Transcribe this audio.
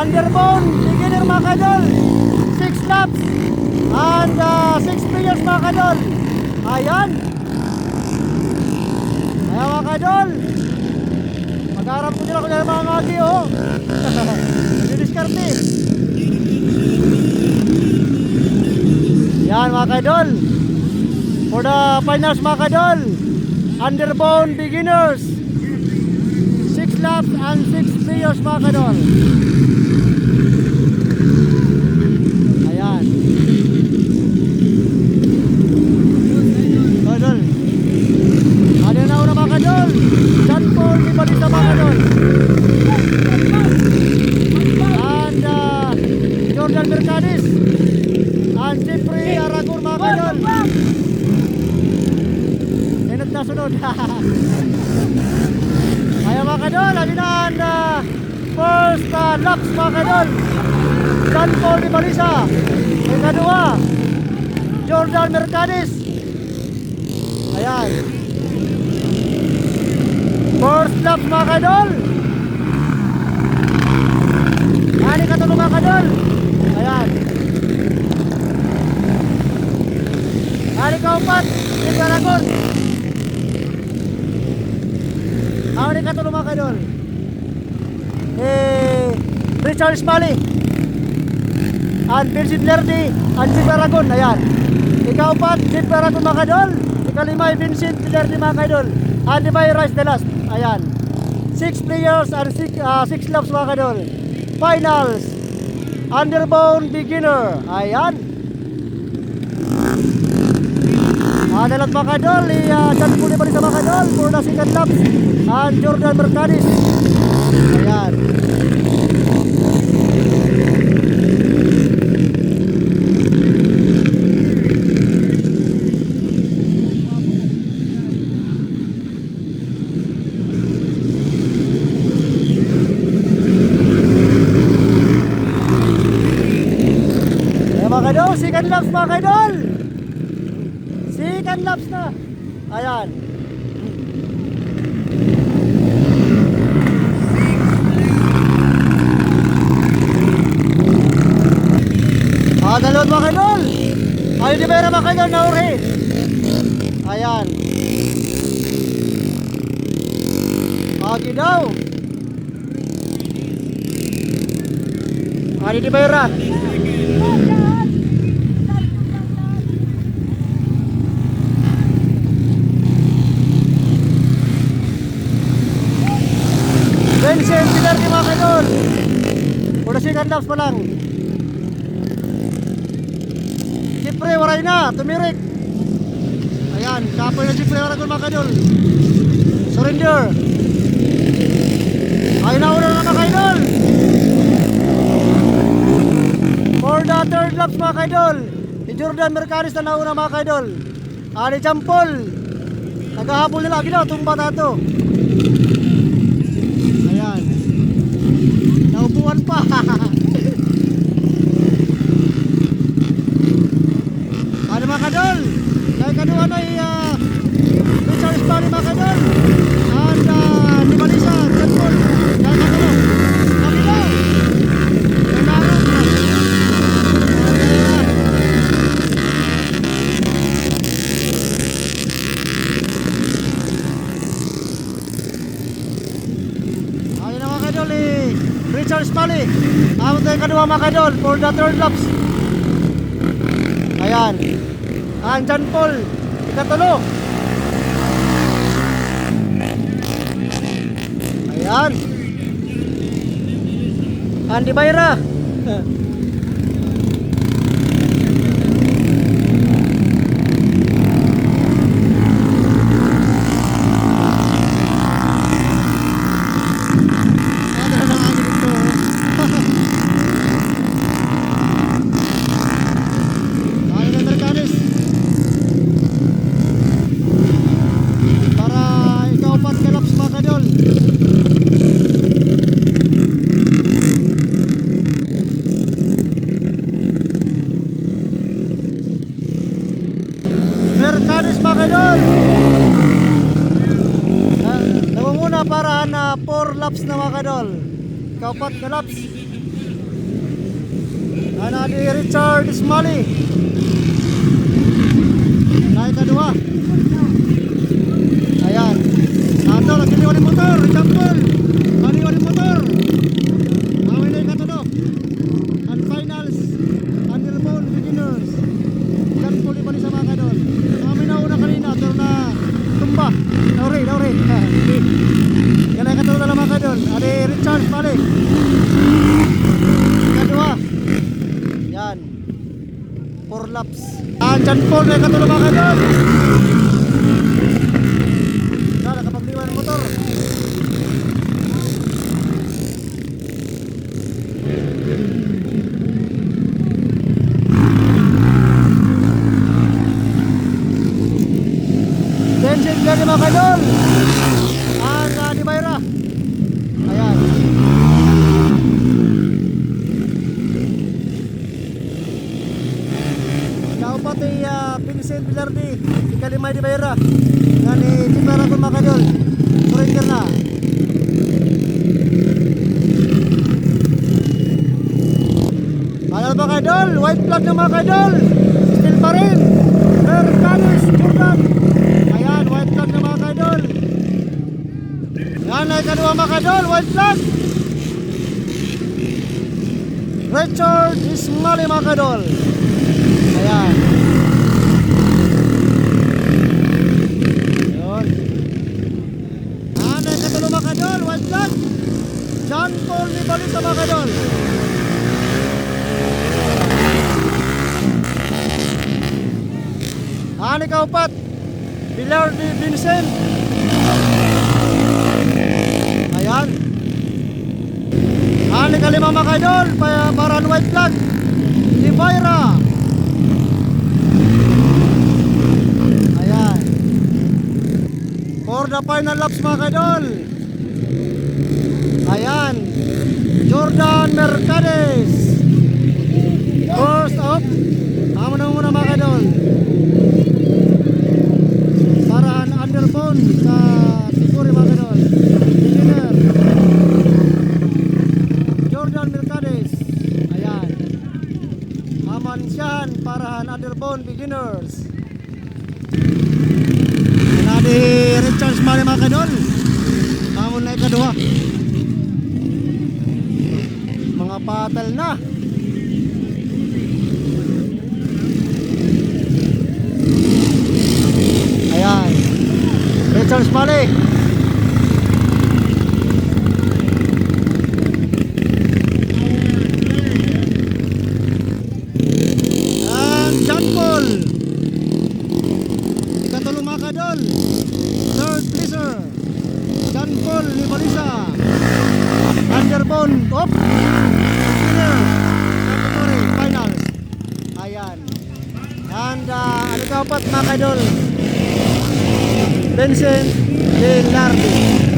underbone beginner mga kadol, 6 laps and 6 players mga kadol. Ayan. Ayan mga kadol, mag-arap ko nila kung nila mga ngagi oh. Nag-diskarte. Yan mga kadol, for the finals mga kadol, underbone beginners, 6 laps and 6 players mga kadol. Ayan. Kadol, ada na una mga kadol, John Paul di balita mga kadol, and Jordan Mercadis and Jeffrey Aragon mga kadol. Sunod na sunod. Ayan mga kadol, alin na ang first laps mga kadol, John Paul di Balisa. Yung kadua, Jordan Mercadis. Ayan, first laps mga kadol. Ani katulong mga kadol. Ayan, ani kaupat Jeffrey Aragon. Ako ni katulong mga kadol, Richard Smalley and Vincent Lerdy and Jeffrey Aragon. Ayan, ikaupat Jeffrey Aragon mga kadol, ikalimay Vincent Lerdy mga kadol, and di by Rice the last. Ayan, 6 players and 6 laps mga kadol. Finals, underbone beginner. Ayan, dalat mga kadol, John Paul di Balisa mga kadol for the second laps and Jordan Mercadis. Ayan. Ayan mga kadol, second laps mga kadol. Second laps na. Ayan. Dalawat mga kadol. Ayun di ba mga kadol na uri. Ayan. Agi daw. Ari di ba Vincent Lerdy mga kadol, for the second laps pa lang. Siyempre waray na, tumirik. Ayan, kapoy na siyempre waray mga kadol. Surrender. Ay nauna na mga kadol. For the third laps mga kadol, si Jordan Mercadis na nauna mga kadol. Ani John Paul, naghahabol nila, ginaw, tumba tato. Ayan, naupuan pa. Ano mga kadol, kaya kadua na Richard Spani mga kadol and di Balisa, John Paul, kaya kadul kami daw kailangan ayun na mga kadol, Richard Spani abot na yung kadua mga kadol for the third laps. Ayan, ang John Paul ikatulo. Ayan, Andy Bayra. Mercadis mga kadol. Nangunguna para na 4 laps na mga kadol. Kaupat na laps. Ana di Richard Smalley. Naik kedua. Ayan. Satu lagi liwat di motor, campur. Liwat di motor. Kami naik katudo. And finals, underbone beginners. Dan puli pa ni sa mga kadol. Kami na una kanina, pero na tumba. Dauri. Yan ay katudo na mga kadol. Adi Richard Smalley. Kedua. Yan. 4 laps. Andyan po na katulo mga kadol. Yan, nakapagliwan ng motor. Bensin gani mga kadol. Ang di Mayra. Ayan. Pati Vincent Villardi, ikalimay di Mayra. Ngani di Mayra kung mga kadol. Surrender na. Ano ba kadol? White flag na mga kadol. Still pa rin. Mercados, Jordan. Ayan, white flag na mga kadol. Yan ay kadua mga kadol, white flag. Richard Smalley mga kadol. Ayan. Yun. Ano yung katulo mga kadol? White flag. John Paul ni Balita mga kadol. Ano ka upat? Pilar di Vincent. Ayan. Ano ka lima mga kadol? Parang white flag. Di Mayra. Ayan. For the final laps mga kadol. Ayan. Jordan Mercados. First up. Amo na muna mga kadol. Parahan underbone sa Tiguri mga kadol. Beginner. Jordan Mercados. Ayan. Aman siyan parahan underbone beginners. Nadi Richard Smalley mga kadol. Amon na ikaduha. Mga patal na. Ayan. Richard Smalley. John Paul. Ikatulong mga kadol. Third placer. John Paul ni Balisa. Underbone. Op. Winner. Category finals. Ayan. And ano ka upat mga kadol? Vincent Villardi.